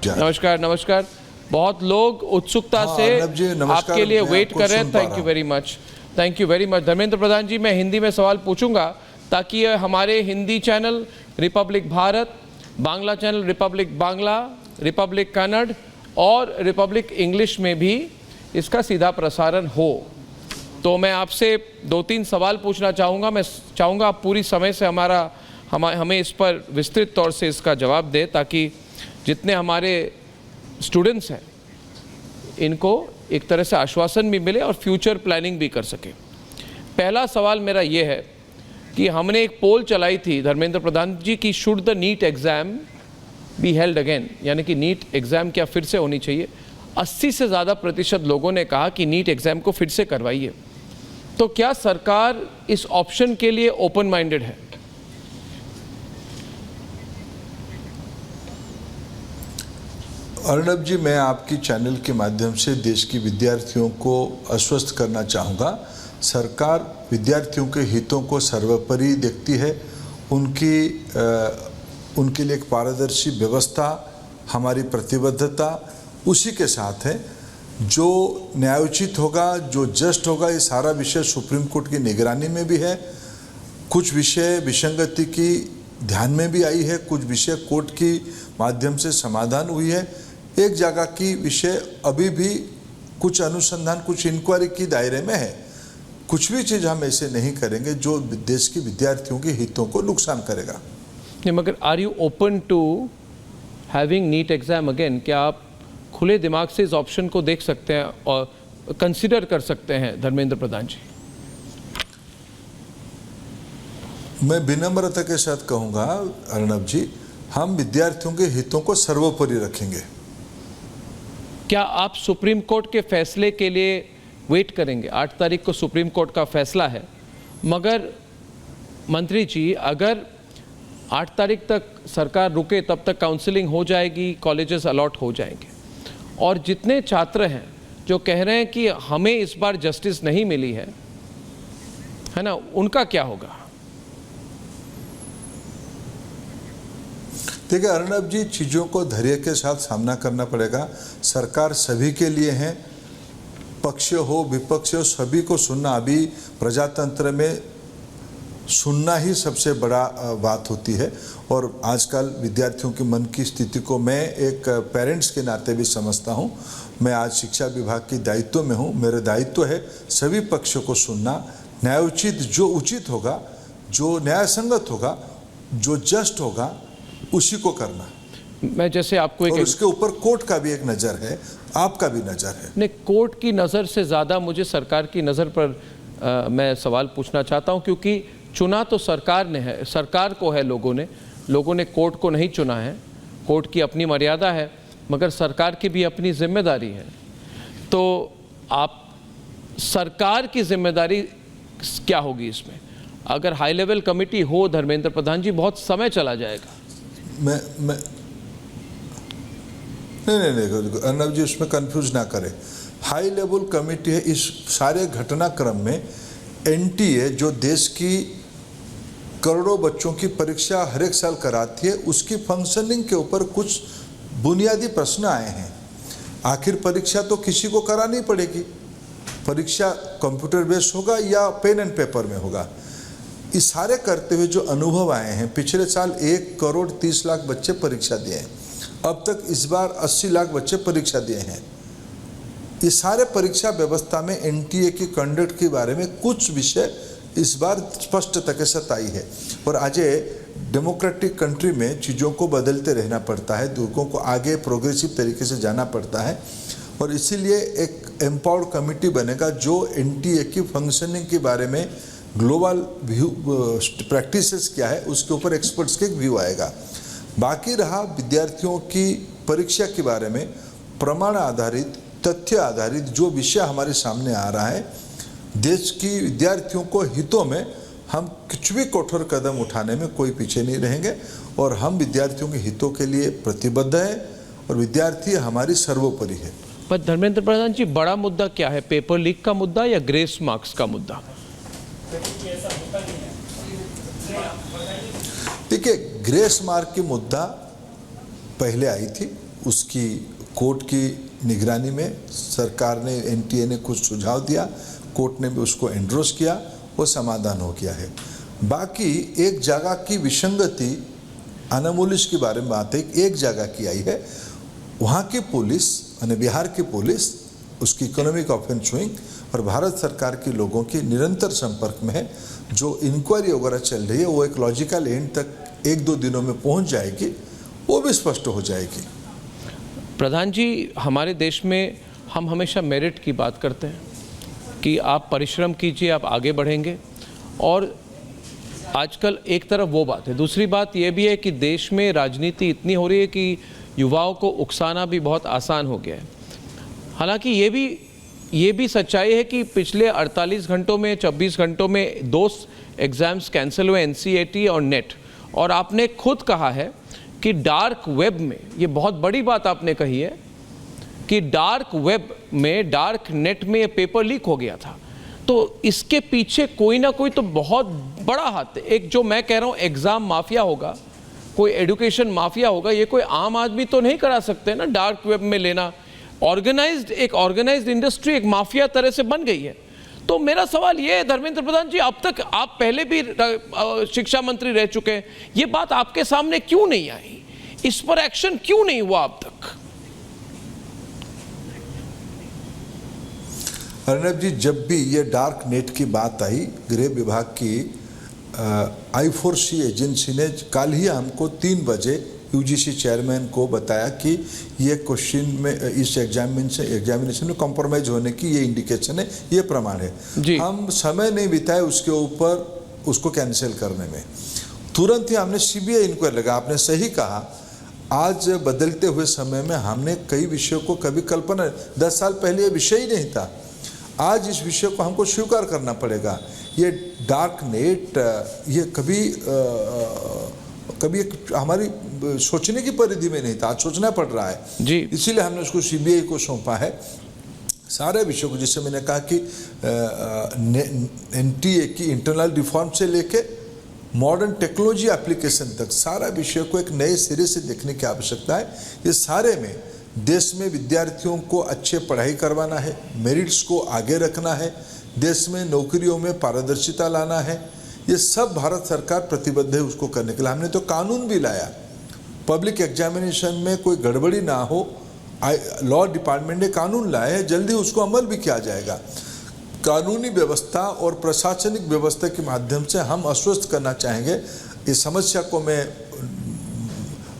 नमस्कार नमस्कार। बहुत लोग उत्सुकता से आपके लिए वेट कर रहे हैं। Thank you very much, thank you very much. Dharmendra Pradhan ji, मैं हिंदी में सवाल पूछूंगा ताकि हमारे Hindi channel Republic Bharat, Bangla channel Republic Bangla, Republic Kannada और रिपब्लिक इंग्लिश में भी इसका सीधा प्रसारण हो। तो मैं आपसे 2-3 सवाल पूछना चाहूँगा। मैं चाहूँगा आप पूरी समय से हमें इस पर विस्तृत तौर से इसका जवाब दें ताकि जितने हमारे स्टूडेंट्स हैं इनको एक तरह से आश्वासन भी मिले और फ्यूचर प्लानिंग भी कर सके। पहला सवाल मेरा ये है कि हमने एक पोल चलाई थी धर्मेंद्र प्रधान जी की, should the NEET exam be held again, यानी कि नीट एग्ज़ाम क्या फिर से होनी चाहिए। 80 से ज़्यादा प्रतिशत लोगों ने कहा कि नीट एग्ज़ाम को फिर से करवाइए। तो क्या सरकार इस ऑप्शन के लिए ओपन माइंडेड है? अर्णब जी, मैं आपकी चैनल के माध्यम से देश के विद्यार्थियों को आश्वस्त करना चाहूँगा। सरकार विद्यार्थियों के हितों को सर्वोपरि देखती है। उनके लिए एक पारदर्शी व्यवस्था हमारी प्रतिबद्धता उसी के साथ है। जो न्यायोचित होगा, जो जस्ट होगा, ये सारा विषय सुप्रीम कोर्ट की निगरानी में भी है। कुछ विषय विसंगति की ध्यान में भी आई है, कुछ विषय कोर्ट की माध्यम से समाधान हुई है। एक जगह की विषय अभी भी कुछ अनुसंधान, कुछ इंक्वायरी की दायरे में है। कुछ भी चीज़ हम ऐसे नहीं करेंगे जो देश के विद्यार्थियों के हितों को नुकसान करेगा। नहीं, मगर are you open to having NEET exam again? क्या आप खुले दिमाग से इस ऑप्शन को देख सकते हैं और कंसिडर कर सकते हैं धर्मेंद्र प्रधान जी? मैं विनम्रता के साथ कहूँगा अर्णब जी, हम विद्यार्थियों के हितों को सर्वोपरि रखेंगे। क्या आप सुप्रीम कोर्ट के फैसले के लिए वेट करेंगे? 8 तारीख को सुप्रीम कोर्ट का फैसला है, मगर मंत्री जी अगर 8 तारीख तक सरकार रुके तब तक काउंसलिंग हो जाएगी, कॉलेजेस अलॉट हो जाएंगे, और जितने छात्र हैं जो कह रहे हैं कि हमें इस बार जस्टिस नहीं मिली है ना, उनका क्या होगा? देखिए अर्णब जी, चीज़ों को धैर्य के साथ सामना करना पड़ेगा। सरकार सभी के लिए है, पक्ष हो विपक्ष हो, सभी को सुनना। अभी प्रजातंत्र में सुनना ही सबसे बड़ा बात होती है। और आजकल विद्यार्थियों के मन की स्थिति को मैं एक पेरेंट्स के नाते भी समझता हूँ। मैं आज शिक्षा विभाग के दायित्व में हूँ। मेरा दायित्व है सभी पक्षों को सुनना, न्यायोचित जो उचित होगा, जो न्यायसंगत होगा, जो जस्ट होगा, उसी को करना। मैं जैसे आपको और उसके ऊपर कोर्ट का भी एक नज़र है, आपका भी नज़र है। नहीं, कोर्ट की नज़र से ज़्यादा मुझे सरकार की नज़र पर मैं सवाल पूछना चाहता हूं, क्योंकि चुना तो सरकार ने है, सरकार को है, लोगों ने कोर्ट को नहीं चुना है। कोर्ट की अपनी मर्यादा है, मगर सरकार की भी अपनी जिम्मेदारी है। तो आप सरकार की जिम्मेदारी क्या होगी इसमें? अगर हाई लेवल कमेटी हो धर्मेंद्र प्रधान जी, बहुत समय चला जाएगा। नहीं अर्णब जी, उसमें कंफ्यूज ना करें। हाई लेवल कमेटी है। इस सारे घटनाक्रम में एनटीए जो देश की करोड़ों बच्चों की परीक्षा हर एक साल कराती है, उसकी फंक्शनिंग के ऊपर कुछ बुनियादी प्रश्न आए हैं। आखिर परीक्षा तो किसी को करानी पड़ेगी। परीक्षा कंप्यूटर बेस्ड होगा या पेन एंड पेपर में होगा। इस सारे करते हुए जो अनुभव आए हैं, पिछले साल 1,30,00,000 बच्चे परीक्षा दिए हैं। अब तक इस बार 80 लाख बच्चे परीक्षा दिए हैं। इस सारे परीक्षा व्यवस्था में एनटीए की कंडक्ट के बारे में कुछ विषय इस बार स्पष्टता के साथ आई है। और आज डेमोक्रेटिक कंट्री में चीज़ों को बदलते रहना पड़ता है, लोगों को आगे प्रोग्रेसिव तरीके से जाना पड़ता है। और इसीलिए एक एम्पावर्ड कमेटी बनेगा जो एनटीए की फंक्शनिंग के बारे में ग्लोबल व्यू, प्रैक्टिसेस क्या है, उसके ऊपर एक्सपर्ट्स के व्यू आएगा। बाकी रहा विद्यार्थियों की परीक्षा के बारे में प्रमाण आधारित, तथ्य आधारित जो विषय हमारे सामने आ रहा है, देश की विद्यार्थियों को हितों में हम कुछ भी कठोर कदम उठाने में कोई पीछे नहीं रहेंगे। और हम विद्यार्थियों के हितों के लिए प्रतिबद्ध है और विद्यार्थी हमारी सर्वोपरि है। पर धर्मेंद्र प्रधान जी, बड़ा मुद्दा क्या है? पेपर लीक का मुद्दा या ग्रेस मार्क्स का मुद्दा? देखिए, ग्रेस मार्क की मुद्दा पहले आई थी, उसकी कोर्ट की निगरानी में सरकार ने, एनटीए ने कुछ सुझाव दिया, कोर्ट ने भी उसको एंडोर्स किया, वो समाधान हो गया है। बाकी एक जगह की विसंगति अनामोलिश के बारे में बात है, एक जगह की आई है, वहाँ की पुलिस यानी बिहार की पुलिस उसकी इकोनॉमिक ऑफेंस विंग और भारत सरकार के लोगों की निरंतर संपर्क में है। जो इंक्वायरी वगैरह चल रही है वो एक लॉजिकल एंड तक 1-2 दिनों में पहुंच जाएगी, वो भी स्पष्ट हो जाएगी। प्रधान जी, हमारे देश में हम हमेशा मेरिट की बात करते हैं कि आप परिश्रम कीजिए, आप आगे बढ़ेंगे, और आजकल एक तरफ वो बात है, दूसरी बात ये भी है कि देश में राजनीति इतनी हो रही है कि युवाओं को उकसाना भी बहुत आसान हो गया है। हालांकि ये भी सच्चाई है कि पिछले 48 घंटों में 24 घंटों में 2 एग्ज़ाम्स कैंसिल हुए, एनसीईआरटी और नेट, और आपने खुद कहा है कि डार्क वेब में, ये बहुत बड़ी बात आपने कही है कि डार्क वेब में, डार्क नेट में ये पेपर लीक हो गया था। तो इसके पीछे कोई ना कोई तो बहुत बड़ा हाथ है। एक जो मैं कह रहा हूँ एग्ज़ाम माफिया होगा, कोई एजुकेशन माफिया होगा, ये कोई आम आदमी तो नहीं करा सकते ना डार्क वेब में लेना। एक ऑर्गेनाइज्ड इंडस्ट्री एक माफिया तरह से बन गई है। तो मेरा सवाल ये है धर्मेंद्र प्रधान जी, अब तक आप पहले भी शिक्षा मंत्री रह चुके हैं, ये बात आपके सामने क्यों नहीं आई? इस पर एक्शन क्यों नहीं हुआ अब तक? अर्नब जी, जब भी ये डार्क नेट की बात आई, गृह विभाग की I4C एजेंसी ने कल ही हमको 3 बजे यूजीसी चेयरमैन को बताया कि ये क्वेश्चन में, इस एग्जामिनेशन में कॉम्प्रोमाइज होने की ये इंडिकेशन है, ये प्रमाण है। हम समय नहीं बिताए उसके ऊपर उसको कैंसिल करने में, तुरंत ही हमने सीबीआई इंक्वायरी लगा। आपने सही कहा, आज बदलते हुए समय में हमने कई विषयों को कभी कल्पना, 10 साल पहले ये विषय ही नहीं था, आज इस विषय को हमको स्वीकार करना पड़ेगा। ये डार्क नेट ये कभी हमारी सोचने की परिधि में नहीं था, आज सोचना पड़ रहा है जी। इसीलिए हमने उसको सीबीआई को सौंपा है सारे विषयों को। जैसे मैंने कहा कि एनटीए की इंटरनल रिफॉर्म से लेके मॉडर्न टेक्नोलॉजी एप्लीकेशन तक सारा विषय को एक नए सिरे से देखने की आवश्यकता है। ये सारे में देश में विद्यार्थियों को अच्छे पढ़ाई करवाना है, मेरिट्स को आगे रखना है, देश में नौकरियों में पारदर्शिता लाना है, ये सब भारत सरकार प्रतिबद्ध है उसको करने के लिए। हमने तो कानून भी लाया, पब्लिक एग्जामिनेशन में कोई गड़बड़ी ना हो, लॉ डिपार्टमेंट ने कानून लाया है, जल्दी उसको अमल भी किया जाएगा। कानूनी व्यवस्था और प्रशासनिक व्यवस्था के माध्यम से हम आश्वस्त करना चाहेंगे। इस समस्या को मैं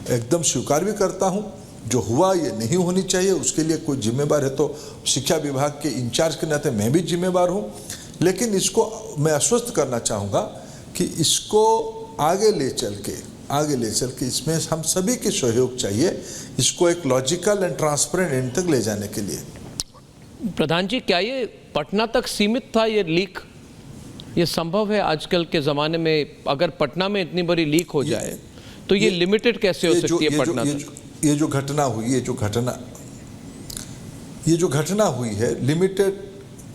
एकदम स्वीकार भी करता हूँ, जो हुआ ये नहीं होनी चाहिए, उसके लिए कोई जिम्मेवार है तो शिक्षा विभाग के इंचार्ज के नाते मैं भी जिम्मेवार हूँ। लेकिन इसको मैं आश्वस्त करना चाहूँगा कि इसको आगे ले चल के इसमें हम सभी के सहयोग चाहिए, इसको एक लॉजिकल एंड ट्रांसपेरेंट एंड तक ले जाने के लिए। प्रधान जी, क्या ये पटना तक सीमित था ये लीक? ये संभव है आजकल के ज़माने में? अगर पटना में इतनी बड़ी लीक हो जाए तो ये लिमिटेड कैसे हो सकती है पटना तक? ये जो घटना हुई, ये जो घटना हुई है लिमिटेड,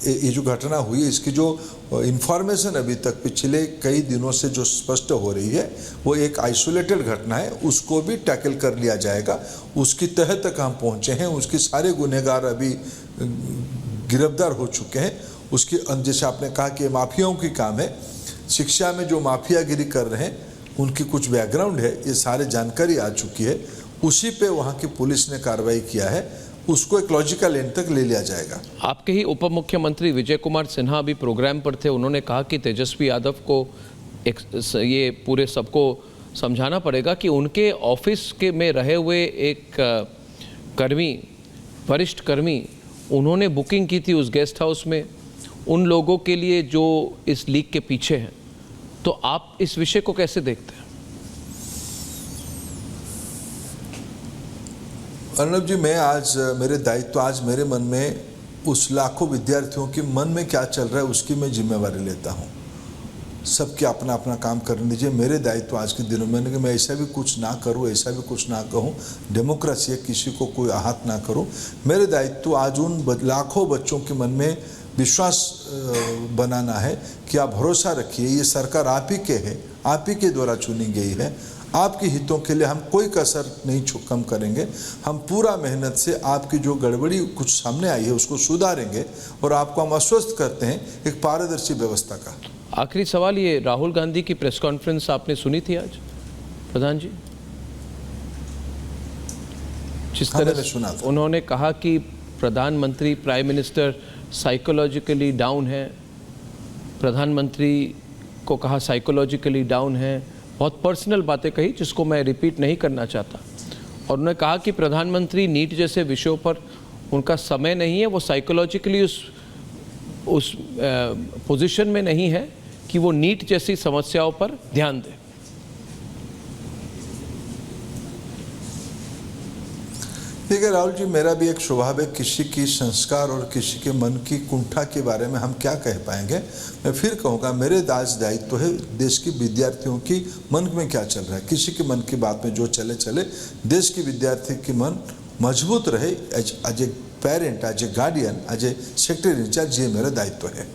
ये जो घटना हुई है इसकी जो इंफॉर्मेशन अभी तक पिछले कई दिनों से जो स्पष्ट हो रही है वो एक आइसोलेटेड घटना है, उसको भी टैकल कर लिया जाएगा। उसकी तह तक हम पहुंचे हैं, उसके सारे गुनहगार अभी गिरफ्तार हो चुके हैं। उसकी, जैसे आपने कहा कि माफियाओं की काम है, शिक्षा में जो माफियागिरी कर रहे हैं उनकी कुछ बैकग्राउंड है, ये सारे जानकारी आ चुकी है, उसी पे वहाँ की पुलिस ने कार्रवाई किया है, उसको एक लॉजिकल एंड तक ले लिया जाएगा। आपके ही उप मुख्यमंत्री विजय कुमार सिन्हा भी प्रोग्राम पर थे, उन्होंने कहा कि तेजस्वी यादव को ये पूरे सबको समझाना पड़ेगा कि उनके ऑफिस के में रहे हुए एक कर्मी, वरिष्ठ कर्मी, उन्होंने बुकिंग की थी उस गेस्ट हाउस में उन लोगों के लिए जो इस लीक के पीछे हैं। तो आप इस विषय को कैसे देखते हैं? अर्नब जी, मैं आज मेरे दायित्व, आज मेरे मन में उस लाखों विद्यार्थियों के मन में क्या चल रहा है उसकी मैं जिम्मेवारी लेता हूँ। सबके अपना अपना काम करने दीजिए। मेरे दायित्व आज के दिनों में कि मैं ऐसा भी कुछ ना करूँ, ऐसा भी कुछ ना कहूँ, डेमोक्रेसी है, किसी को कोई आहत ना करूँ। मेरे दायित्व आज उन लाखों बच्चों के मन में विश्वास बनाना है कि आप भरोसा रखिए, ये सरकार आप ही के है, आप ही के द्वारा चुनी गई है, आपके हितों के लिए हम कोई कसर नहीं कम करेंगे। हम पूरा मेहनत से आपकी जो गड़बड़ी कुछ सामने आई है उसको सुधारेंगे और आपको हम आश्वस्त करते हैं एक पारदर्शी व्यवस्था का। आखिरी सवाल, ये राहुल गांधी की प्रेस कॉन्फ्रेंस आपने सुनी थी आज प्रधान जी? जिस हाँ, तरह मैंने सुना था। उन्होंने कहा कि प्रधानमंत्री, प्राइम मिनिस्टर साइकोलॉजिकली डाउन है, प्रधानमंत्री को कहा साइकोलॉजिकली डाउन है, बहुत पर्सनल बातें कही जिसको मैं रिपीट नहीं करना चाहता। और उन्होंने कहा कि प्रधानमंत्री नीट जैसे विषयों पर उनका समय नहीं है, वो साइकोलॉजिकली उस पोजीशन में नहीं है कि वो नीट जैसी समस्याओं पर ध्यान दें। देखिए राहुल जी, मेरा भी एक स्वभाव है, किसी की संस्कार और किसी के मन की कुंठा के बारे में हम क्या कह पाएंगे। मैं फिर कहूँगा, मेरे दायित्व है देश की विद्यार्थियों की मन में क्या चल रहा है। किसी के मन की बात में जो चले चले, देश की विद्यार्थी की मन मजबूत रहे। As a parent, as a guardian, as a secretary incharge, ये मेरा दायित्व है।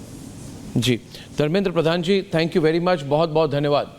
जी, Dharmendra Pradhan ji, thank you very much, बहुत बहुत धन्यवाद।